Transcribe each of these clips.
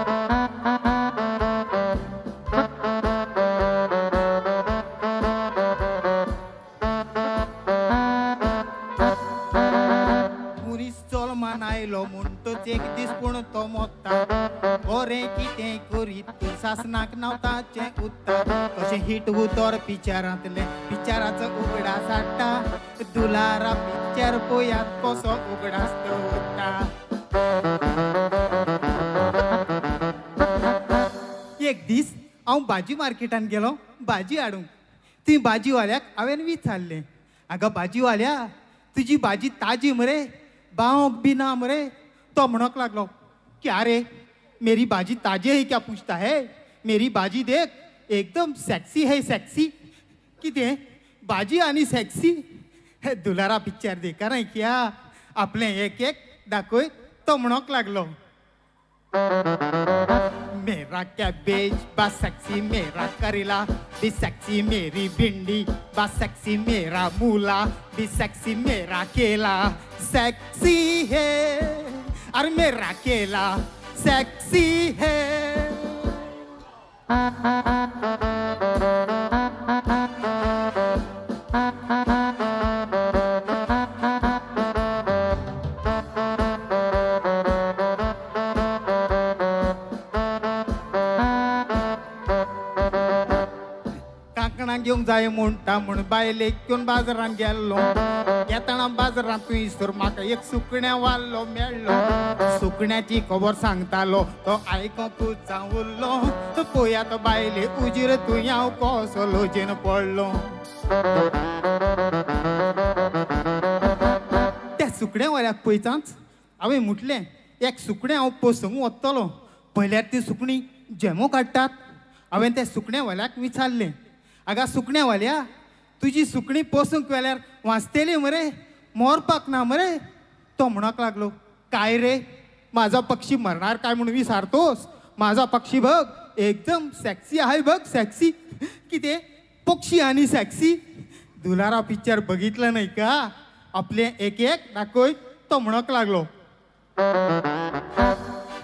मुरीस चल मानायलो म्हणटोच एक दीस पूण तो मोत्ता बरें कितें करीत तूं सासनाक नावताचें उत्तर कशें हिट उतर पिक्चरांतलें पिक्चराचो उगडास हाडटा दुलारा पिक्चर पळयात कसो उगडास दवरता एक दीस हांव भाजी मार्केटान गेलो भाजी हाडूंक ती भाजीवाल्याक हांवें विचारलें आगा भाजीवाल्या तुजी भाजी ताजी मरे बावक भी ना मरे तो म्हणक लागलो क्या रे मेरी भाजी ताजी है क्या पूछता है मेरी भाजी देख एकदम सेक्सी है सेक्सी कितें भाजी आनी सेक्सी हे दुलारा पिक्चर देखा नाही क्या आपले एक एक दाखय तो म्हणक लागलो मेरा कैबेज बा सेक्सी मेरा करेला भी सेक्सी मेरी भिंडी बा सेक्सी मेरा मूला भी सेक्सी मेरा केला सेक्सी है और मेरा केला सेक्सी है घेऊन जाय म्हणटा म्हण बायलेक घेवन बाजारान गेल्लो येताना बाजारांत तुयसर म्हाका एक सुकण्या वाल्लो मेळ्ळो सुकण्याची खबर सांगतालो तो आयकोंकूच जावं उरलो पळयात बायले उजीर तुय हांव कसो लोजेन पडलो त्या सुकण्या वाल्याक पळयताच हांवें म्हटलें एक सुकणें हांव पोसंक वतलो पयल्यार ती सुकणी जेमो काडटात हांवें त्या सुकण्या वाल्याक विचारलें आगा सुकण्यावाल्या तुजी सुकणी पोसूंक वेल्यार वाचतेली मरे मोरपाक ना मरे तो म्हणक लागलो काय रे माझा पक्षी मरणार काय म्हणून विचारतोस माझा पक्षी बघ एकदम सेक्सी आहे बघ सेक्सी किती पक्षी आणि सेक्सी दुलारा पिक्चर बघितलं नाही का आपले एक एक दाखव तो म्हणक लागलो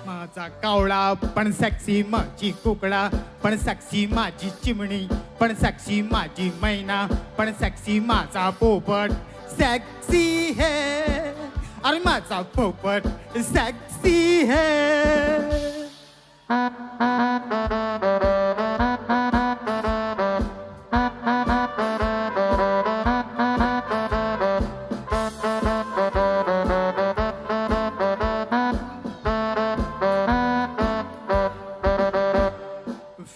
माझा कावळा पण सेक्सी माझी कुकडा पण सेक्सी माझी चिमणी पण सेक्सी माझी मैना पण सेक्सी माझा पोपट सेक्सी है अरे माझा पोपट सेक्सी है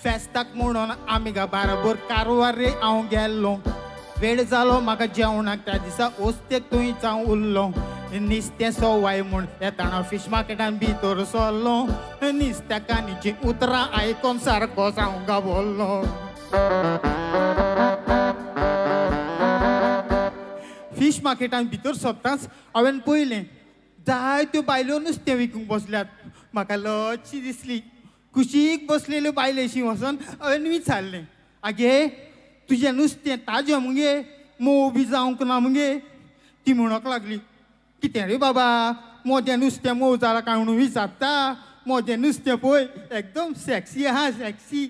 फेस्ताक म्हणून आमी बाराबर कारवार रे हांव गेल्लो वेळ जालो म्हाका जेवणाक त्या दिसा ओस्तेक थंय जावं उरलो नुस्तें सवाय म्हूण येताना फीश मार्केटान भितर सरलो नुस्तेकांनीची उतरां आयकोन सारको जावंक बोल्लो फीश मार्केटान भितर सरताच हांवें पळयलें जायत्यो बायल्यो नुस्तें विकूंक बसल्यात म्हाका लजशी दिसली कुशीक बसलेल्यो बायलेशी वचोन हांवें विचारलें आगे तुजें नुस्तें ताजें मगे मोव बी जावंक ना मगे ती म्हणक लागली कितें रे बाबा मोदें नुस्तें मोव जालां काय म्हणून विचारता मोदें नुस्तें पळय एकदम सेक्सी आहा सेक्सी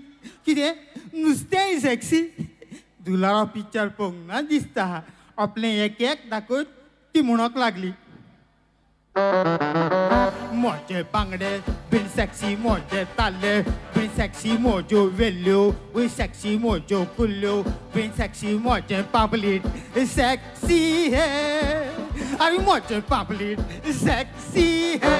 कितें नुस्तेंय सेक्सी दुलारा पिक्चर पळोवंक ना दिसता आपलें एक एक दाखय ती म्हणक लागली मोजे बांगडे बीन सेक्सी मोजे ताल्ले बीन सेक्सी मोज्यो वेल्ल्यो बीन सेक्सी मोज्यो कुल्ल्यो बीन सेक्सी मोजे पापलेट सेक्सी है अरे मोजे पापलेट सेक्सी है